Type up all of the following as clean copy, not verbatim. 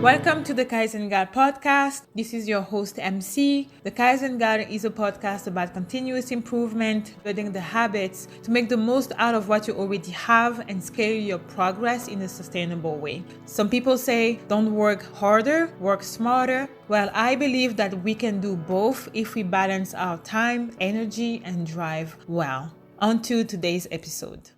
Welcome to the Kaizen Gal Podcast. This is your host, MC. The Kaizen Gal is a podcast about continuous improvement, building the habits to make the most out of what you already have and scale your progress in a sustainable way. Some people say, don't work harder, work smarter. Well, I believe that we can do both if we balance our time, energy, and drive well. On to today's episode.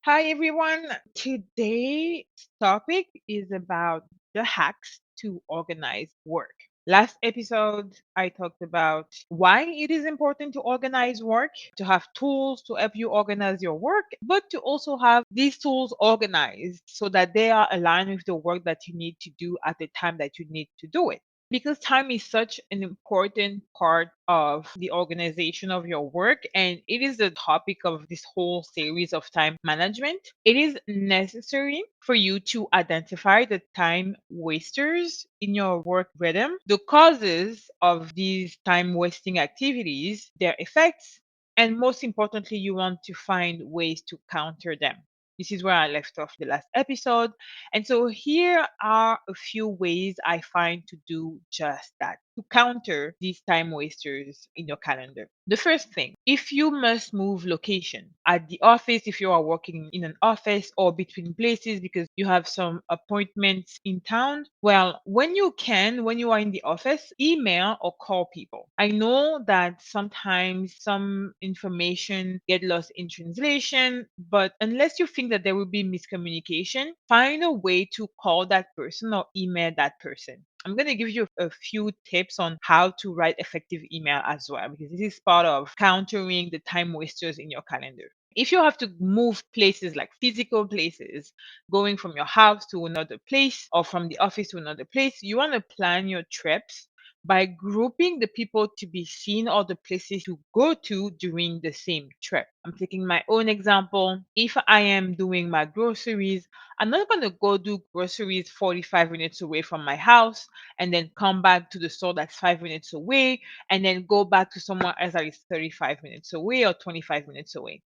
Hi, everyone. Today's topic is about the hacks to organize work. Last episode, I talked about why it is important to organize work, to have tools to help you organize your work, but to also have these tools organized so that they are aligned with the work that you need to do at the time that you need to do it, because time is such an important part of the organization of your work, and it is the topic of this whole series of time management. It is necessary for you to identify the time wasters in your work rhythm, the causes of these time wasting activities, their effects, and most importantly, you want to find ways to counter them. This is where I left off the last episode. And so here are a few ways I find to do just that, to counter these time wasters in your calendar. The first thing, if you must move location at the office, if you are working in an office or between places because you have some appointments in town, well, when you are in the office, email or call people. I know that sometimes some information get lost in translation, but unless you think that there will be miscommunication, find a way to call that person or email that person. I'm going to give you a few tips on how to write effective email as well, because this is part of countering the time wasters in your calendar. If you have to move places like physical places, going from your house to another place or from the office to another place, you want to plan your trips by grouping the people to be seen or the places to go to during the same trip. I'm taking my own example. If I am doing my groceries, I'm not going to go do groceries 45 minutes away from my house and then come back to the store that's 5 minutes away and then go back to somewhere else that is 35 minutes away or 25 minutes away.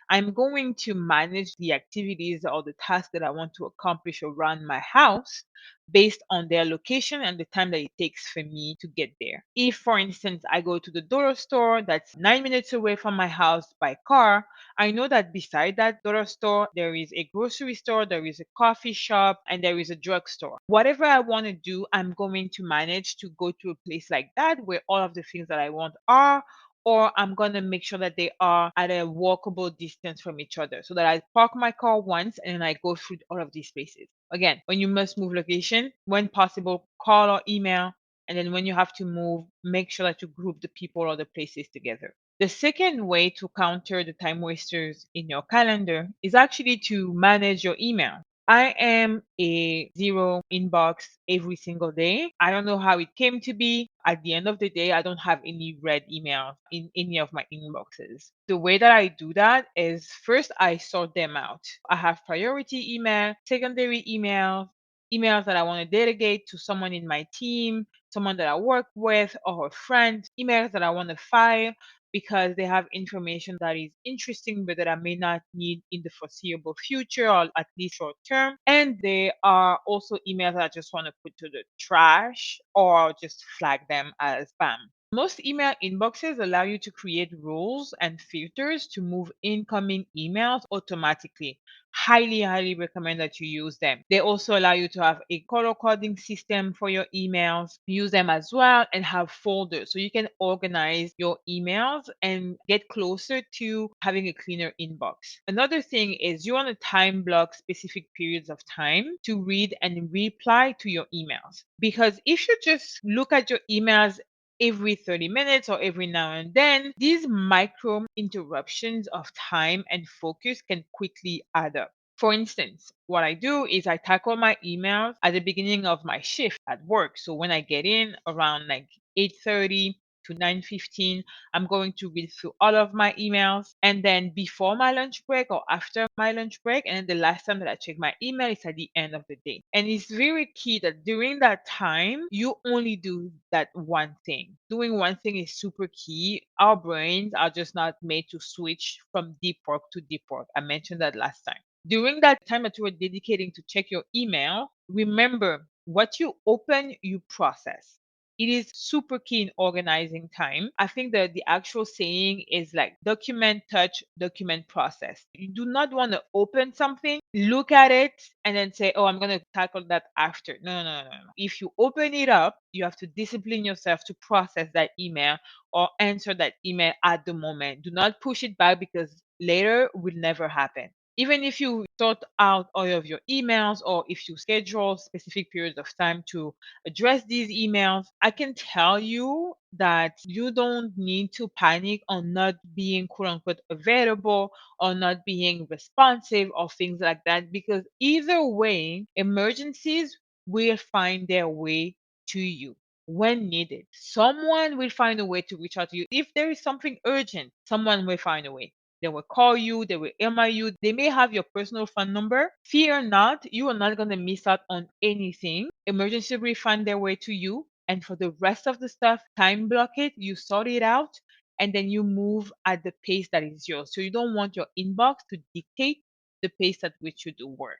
I'm going to manage the activities or the tasks that I want to accomplish around my house based on their location and the time that it takes for me to get there. If, for instance, I go to the dollar store that's 9 minutes away from my house by car, I know that beside that dollar store, there is a grocery store, there is a coffee shop, and there is a drugstore. Whatever I want to do, I'm going to manage to go to a place like that where all of the things that I want are, or I'm going to make sure that they are at a walkable distance from each other so that I park my car once and then I go through all of these spaces. Again, when you must move location, when possible, call or email. And then when you have to move, make sure that you group the people or the places together. The second way to counter the time wasters in your calendar is actually to manage your email. I am a zero inbox every single day. I don't know how it came to be. At the end of the day, I don't have any red emails in any of my inboxes. The way that I do that is first I sort them out. I have priority email, secondary emails, emails that I want to delegate to someone in my team, someone that I work with, or a friend, emails that I want to file because they have information that is interesting but that I may not need in the foreseeable future or at least short term. And they are also emails that I just want to put to the trash or just flag them as spam. Most email inboxes allow you to create rules and filters to move incoming emails automatically. Highly recommend that you use them. They also allow you to have a color coding system for your emails. Use them as well and have folders so you can organize your emails and get closer to having a cleaner inbox. Another thing is you want to time block specific periods of time to read and reply to your emails. Because if you just look at your emails every 30 minutes or every now and then, these micro interruptions of time and focus can quickly add up. For instance, what I do is I tackle my emails at the beginning of my shift at work. So when I get in around like 8:30 to 9:15, I'm going to read through all of my emails. And then before my lunch break or after my lunch break, and then the last time that I check my email is at the end of the day. And it's very key that during that time, you only do that one thing. Doing one thing is super key. Our brains are just not made to switch from deep work to deep work. I mentioned that last time. During that time that you are dedicating to check your email, remember What you open, you process. It is super key in organizing time. I think that the actual saying is like document, touch, document, process. You do not want to open something, look at it, and then say, oh, I'm going to tackle that after. No, no, no, no. If you open it up, you have to discipline yourself to process that email or answer that email at the moment. Do not push it back because later will never happen. Even if you sort out all of your emails or if you schedule specific periods of time to address these emails, I can tell you that you don't need to panic on not being quote unquote available or not being responsive or things like that, because either way, emergencies will find their way to you when needed. Someone will find a way to reach out to you. If there is something urgent, someone will find a way. They will call you, they will email you, they may have your personal phone number. Fear not, you are not going to miss out on anything. Emergency will find their way to you. And for the rest of the stuff, time block it, you sort it out, and then you move at the pace that is yours. So you don't want your inbox to dictate the pace at which you do work.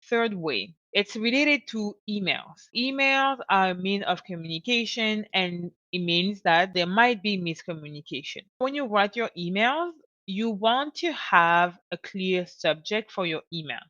Third way, it's related to emails. Emails are a mean of communication, and it means that there might be miscommunication. When you write your emails, you want to have a clear subject for your email.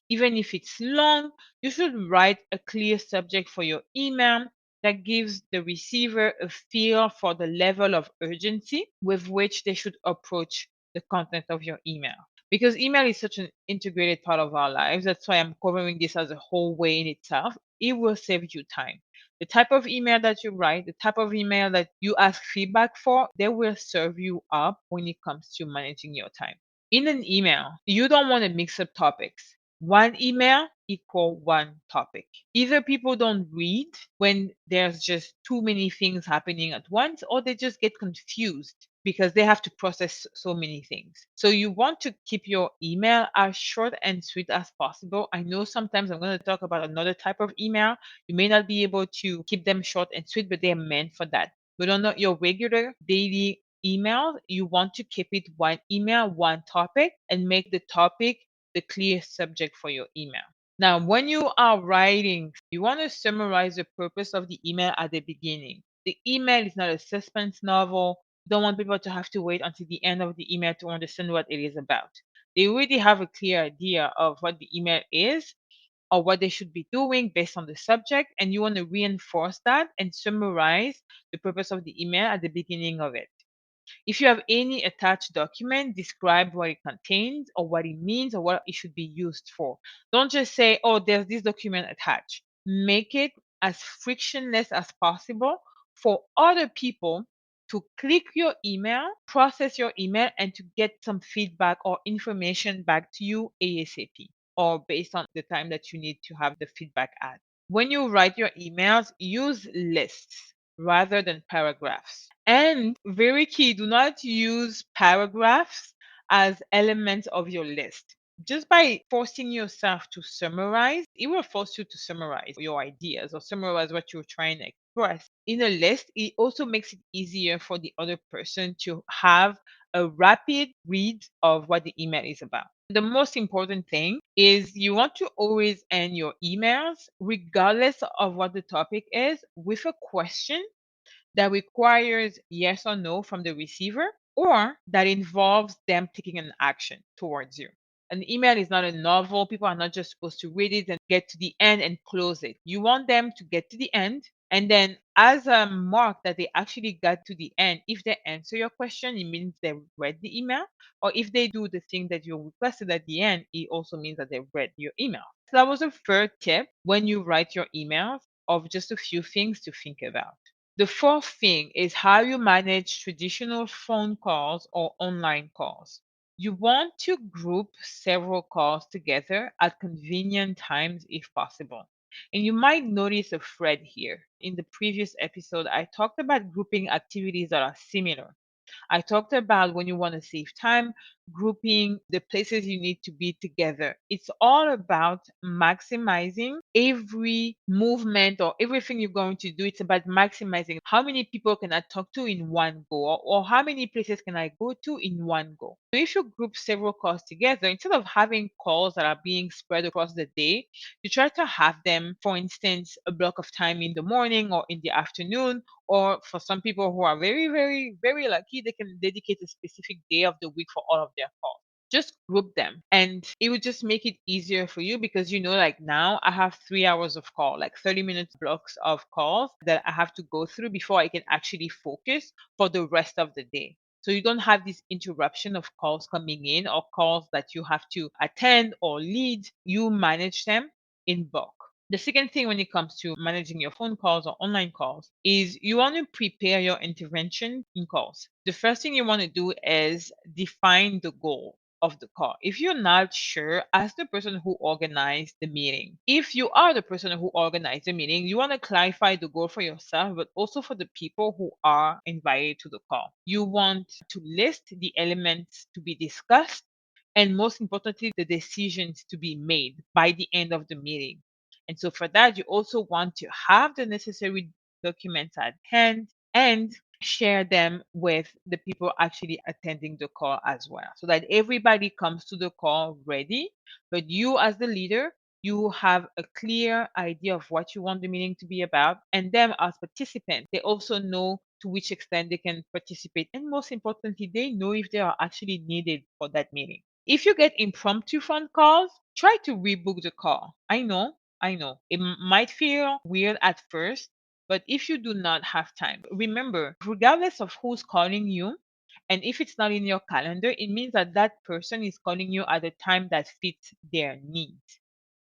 Even if it's long, you should write a clear subject for your email that gives the receiver a feel for the level of urgency with which they should approach the content of your email. Because email is such an integrated part of our lives, that's why I'm covering this as a whole way in itself. It will save you time. The type of email that you write, the type of email that you ask feedback for, they will serve you up when it comes to managing your time. In an email, you don't want to mix up topics. One email equal one topic. Either people don't read when there's just too many things happening at once, or they just get confused because they have to process so many things. So you want to keep your email as short and sweet as possible. I know sometimes I'm going to talk about another type of email. You may not be able to keep them short and sweet, but they're meant for that. But on your regular daily email, you want to keep it one email, one topic, and make the topic the clear subject for your email. Now, when you are writing, you want to summarize the purpose of the email at the beginning. The email is not a suspense novel. You don't want people to have to wait until the end of the email to understand what it is about. They already have a clear idea of what the email is or what they should be doing based on the subject, and you want to reinforce that and summarize the purpose of the email at the beginning of it. If you have any attached document, describe what it contains or what it means or what it should be used for. Don't just say, oh, there's this document attached. Make it as frictionless as possible for other people to click your email, process your email, and to get some feedback or information back to you ASAP or based on the time that you need to have the feedback at. When you write your emails, use lists rather than paragraphs. And very key, do not use paragraphs as elements of your list. Just by forcing yourself to summarize, it will force you to summarize your ideas or summarize what you're trying to express. In a list, it also makes it easier for the other person to have a rapid read of what the email is about. The most important thing is you want to always end your emails, regardless of what the topic is, with a question that requires yes or no from the receiver or that involves them taking an action towards you. An email is not a novel. People are not just supposed to read it and get to the end and close it. You want them to get to the end. And then, as a mark that they actually got to the end, if they answer your question, it means they read the email. Or if they do the thing that you requested at the end, it also means that they read your email. So that was a third tip when you write your emails of just a few things to think about. The fourth thing is how you manage traditional phone calls or online calls. You want to group several calls together at convenient times if possible. And you might notice a thread here. In the previous episode, I talked about grouping activities that are similar. I talked about when you want to save time, grouping the places you need to be together. It's all about maximizing every movement or everything you're going to do. It's about maximizing how many people can I talk to in one go, or how many places can I go to in one go. So if you group several calls together, instead of having calls that are being spread across the day, you try to have them, for instance, a block of time in the morning or in the afternoon, or for some people who are very, very, very lucky, they can dedicate a specific day of the week for all of their calls. Just group them, and it would just make it easier for you, because like now I have 3 hours of call, like 30 minutes blocks of calls that I have to go through before I can actually focus for the rest of the day. So you don't have this interruption of calls coming in or calls that you have to attend or lead. You manage them in bulk. The second thing when it comes to managing your phone calls or online calls is you want to prepare your intervention in calls. The first thing you want to do is define the goal of the call. If you're not sure, ask the person who organized the meeting. If you are the person who organized the meeting, you want to clarify the goal for yourself, but also for the people who are invited to the call. You want to list the elements to be discussed, and most importantly, the decisions to be made by the end of the meeting. And so for that, you also want to have the necessary documents at hand and share them with the people actually attending the call as well, so that everybody comes to the call ready. But you, as the leader, you have a clear idea of what you want the meeting to be about. And them, as participants, they also know to which extent they can participate. And most importantly, they know if they are actually needed for that meeting. If you get impromptu phone calls, try to rebook the call. I know. It might feel weird at first, but if you do not have time, remember, regardless of who's calling you, and if it's not in your calendar, it means that that person is calling you at a time that fits their needs.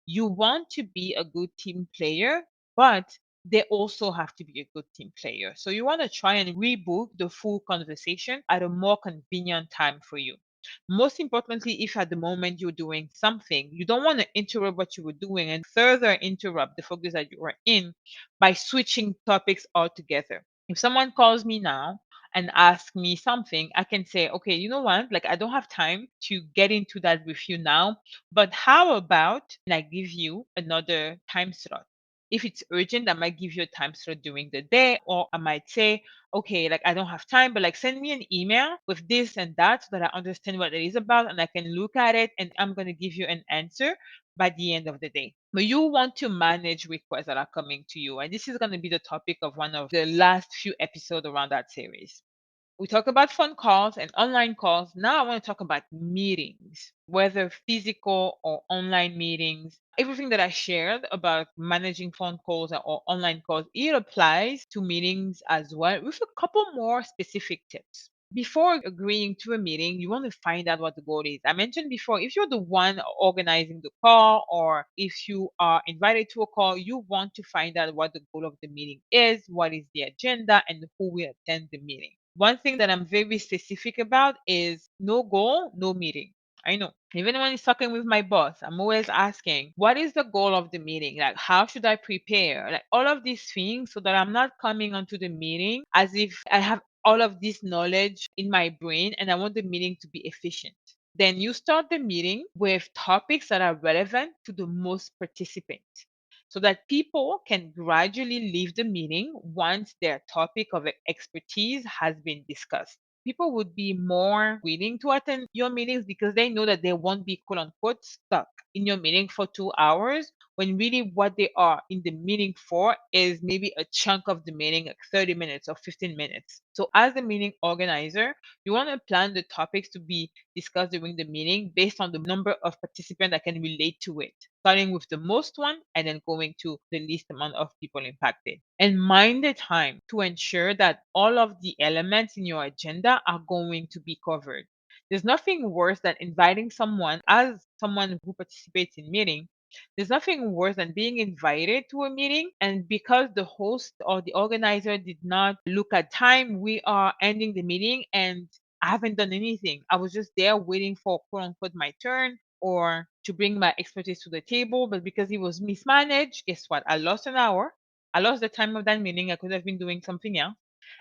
You want to be a good team player, but they also have to be a good team player. So you want to try and rebook the full conversation at a more convenient time for you. Most importantly, if at the moment you're doing something, you don't want to interrupt what you were doing and further interrupt the focus that you are in by switching topics altogether. If someone calls me now and asks me something, I can say, okay, you know what? Like, I don't have time to get into that with you now, but how about I give you another time slot? If it's urgent, I might give you a time slot during the day, or I might say, okay, like I don't have time, but like send me an email with this and that so that I understand what it is about and I can look at it and I'm going to give you an answer by the end of the day. But you want to manage requests that are coming to you. And this is going to be the topic of one of the last few episodes around that series. We talk about phone calls and online calls. Now I want to talk about meetings, whether physical or online meetings. Everything that I shared about managing phone calls or online calls, it applies to meetings as well, with a couple more specific tips. Before agreeing to a meeting, you want to find out what the goal is. I mentioned before, if you're the one organizing the call or if you are invited to a call, you want to find out what the goal of the meeting is, what is the agenda, and who will attend the meeting. One thing that I'm very specific about is no goal, no meeting. I know. Even when it's talking with my boss, I'm always asking, what is the goal of the meeting? Like, how should I prepare? Like, all of these things, so that I'm not coming onto the meeting as if I have all of this knowledge in my brain and I want the meeting to be efficient. Then you start the meeting with topics that are relevant to the most participants, so that people can gradually leave the meeting once their topic of expertise has been discussed. People would be more willing to attend your meetings because they know that they won't be quote unquote stuck in your meeting for 2 hours, when really what they are in the meeting for is maybe a chunk of the meeting, like 30 minutes or 15 minutes. So, as the meeting organizer, you want to plan the topics to be discussed during the meeting based on the number of participants that can relate to it, starting with the most one and then going to the least amount of people impacted. And mind the time to ensure that all of the elements in your agenda are going to be covered. There's nothing worse than inviting someone as someone who participates in meeting. There's nothing worse than being invited to a meeting, and because the host or the organizer did not look at time, we are ending the meeting and I haven't done anything. I was just there waiting for quote unquote my turn or to bring my expertise to the table. But because it was mismanaged, guess what? I lost an hour. I lost the time of that meeting. I could have been doing something else.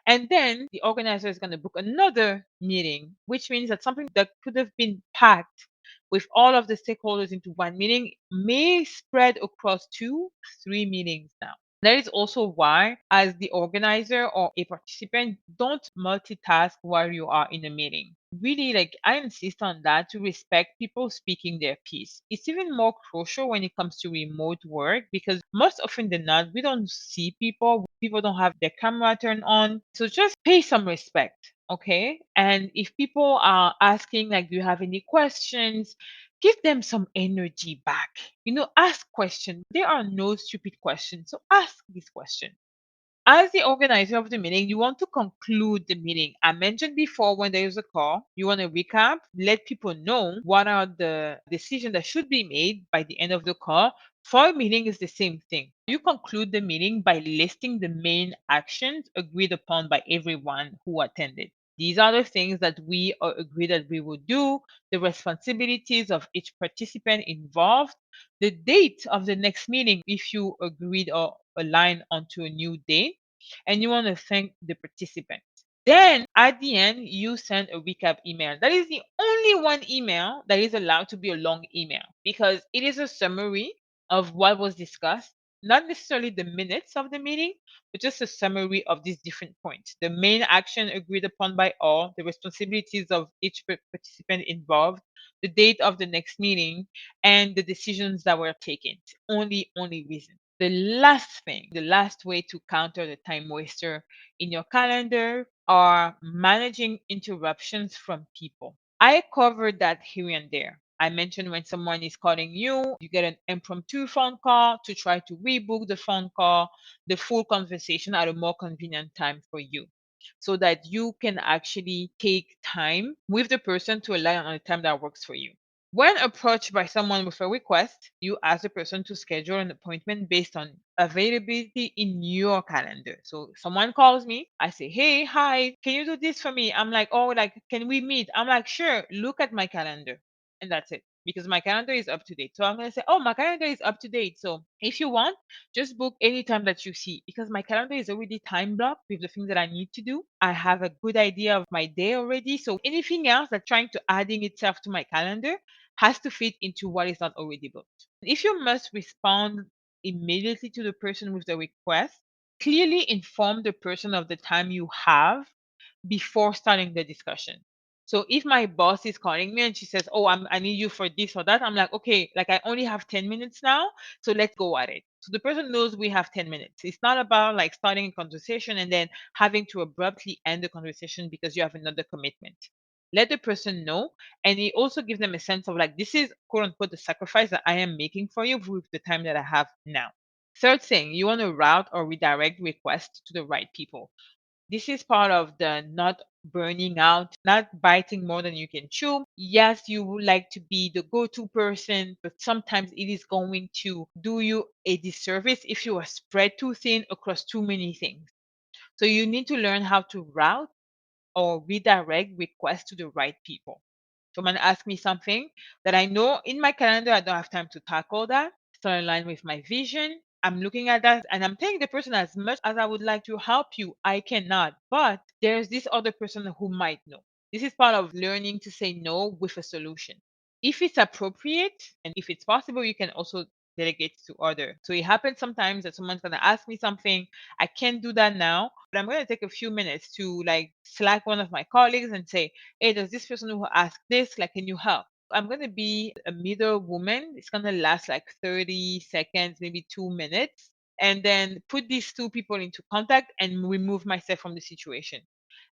And then the organizer is going to book another meeting, which means that something that could have been packed with all of the stakeholders into one meeting may spread across 2, 3 meetings now. That is also why, as the organizer or a participant, don't multitask while you are in a meeting. Really, like, I insist on that, to respect people speaking their piece. It's even more crucial when it comes to remote work, because most often than not, we don't see people. People don't have their camera turned on. So just pay some respect, okay? And if people are asking, like, do you have any questions? Give them some energy back. Ask questions. There are no stupid questions. So ask this question. As the organizer of the meeting, you want to conclude the meeting. I mentioned before, when there is a call, you want to recap, let people know what are the decisions that should be made by the end of the call. For a meeting, is the same thing. You conclude the meeting by listing the main actions agreed upon by everyone who attended. These are the things that we agree that we will do, the responsibilities of each participant involved, the date of the next meeting if you agreed or aligned onto a new date, and you want to thank the participants. Then at the end, you send a recap email. That is the only one email that is allowed to be a long email, because it is a summary of what was discussed, not necessarily the minutes of the meeting, but just a summary of these different points. The main action agreed upon by all, the responsibilities of each participant involved, the date of the next meeting, and the decisions that were taken. Only reason. The last thing, the last way to counter the time waster in your calendar are managing interruptions from people. I covered that here and there. I mentioned when someone is calling you, you get an impromptu phone call to try to rebook the phone call, the full conversation at a more convenient time for you, so that you can actually take time with the person to align on a time that works for you. When approached by someone with a request, you ask the person to schedule an appointment based on availability in your calendar. So someone calls me, I say, hey, hi, can you do this for me? I'm like, oh, like, can we meet? I'm like, sure, look at my calendar. And that's it, because my calendar is up to date. So I'm going to say, oh, my calendar is up to date. So if you want, just book any time that you see, because my calendar is already time blocked with the things that I need to do. I have a good idea of my day already. So anything else that's trying to adding itself to my calendar has to fit into what is not already booked. If you must respond immediately to the person with the request, clearly inform the person of the time you have before starting the discussion. So if my boss is calling me and she says, oh, I need you for this or that, I'm like, okay, like, I only have 10 minutes now, so let's go at it. So the person knows we have 10 minutes. It's not about like starting a conversation and then having to abruptly end the conversation because you have another commitment. Let the person know, and it also gives them a sense of like, this is quote unquote the sacrifice that I am making for you with the time that I have now. Third thing, you want to route or redirect requests to the right people. This is part of the not burning out, not biting more than you can chew. Yes, you would like to be the go to person, but sometimes it is going to do you a disservice if you are spread too thin across too many things. So you need to learn how to route or redirect requests to the right people. Someone asks me something that I know in my calendar, I don't have time to tackle that. It's not in line with my vision. I'm looking at that and I'm telling the person, as much as I would like to help you, I cannot. But there's this other person who might know. This is part of learning to say no with a solution. If it's appropriate and if it's possible, you can also delegate to other. So it happens sometimes that someone's gonna ask me something. I can't do that now, but I'm gonna take a few minutes to like Slack one of my colleagues and say, hey, there's this person who asked this, like, can you help? I'm going to be a middle woman. It's going to last like 30 seconds, maybe 2 minutes, and then put these two people into contact and remove myself from the situation.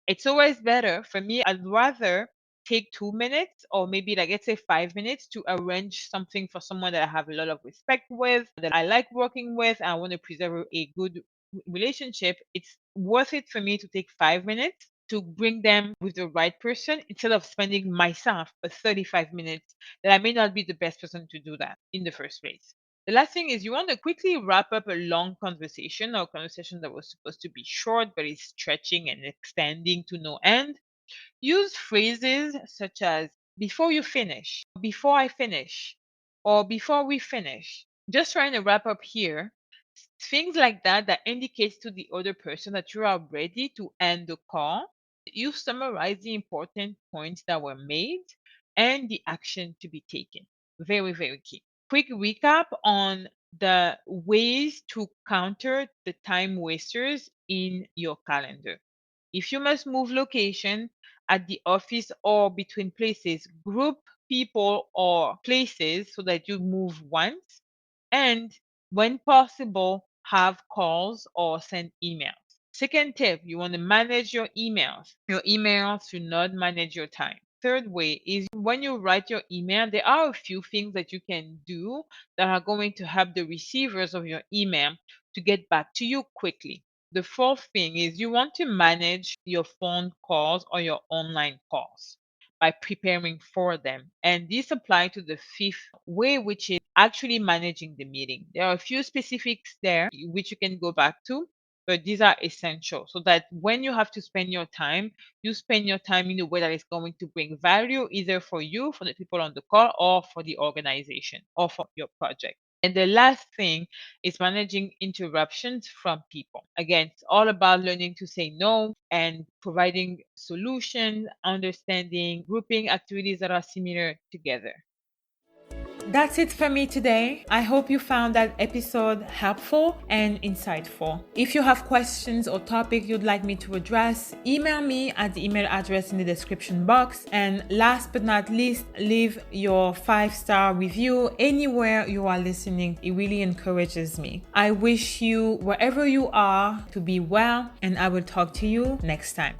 It's always better for me. I'd rather take 2 minutes or maybe like, let's say, 5 minutes to arrange something for someone that I have a lot of respect with, that I like working with, and I want to preserve a good relationship. It's worth it for me to take 5 minutes to bring them with the right person instead of spending myself a 35 minutes that I may not be the best person to do that in the first place. The last thing is, you want to quickly wrap up a long conversation or conversation that was supposed to be short but is stretching and extending to no end. Use phrases such as before you finish, before I finish, or before we finish. Just trying to wrap up here Things like that indicates to the other person that you are ready to end the call. You summarize the important points that were made and the action to be taken. Very, very key. Quick recap on the ways to counter the time wasters in your calendar. If you must move location at the office or between places, group people or places so that you move once, and when possible, have calls or send emails. Second tip, you want to manage your emails. Your emails should not manage your time. Third way is when you write your email, there are a few things that you can do that are going to help the receivers of your email to get back to you quickly. The fourth thing is you want to manage your phone calls or your online calls by preparing for them. And this applies to the fifth way, which is actually managing the meeting. There are a few specifics there which you can go back to, but these are essential so that when you have to spend your time, you spend your time in a way that is going to bring value either for you, for the people on the call, or for the organization or for your project. And the last thing is managing interruptions from people. Again, it's all about learning to say no and providing solutions, understanding, grouping activities that are similar together. That's it for me today. I hope you found that episode helpful and insightful. If you have questions or topic you'd like me to address, email me at the email address in the description box. And last but not least, leave your 5-star review anywhere you are listening. It really encourages me. I wish you, wherever you are, to be well, and I will talk to you next time.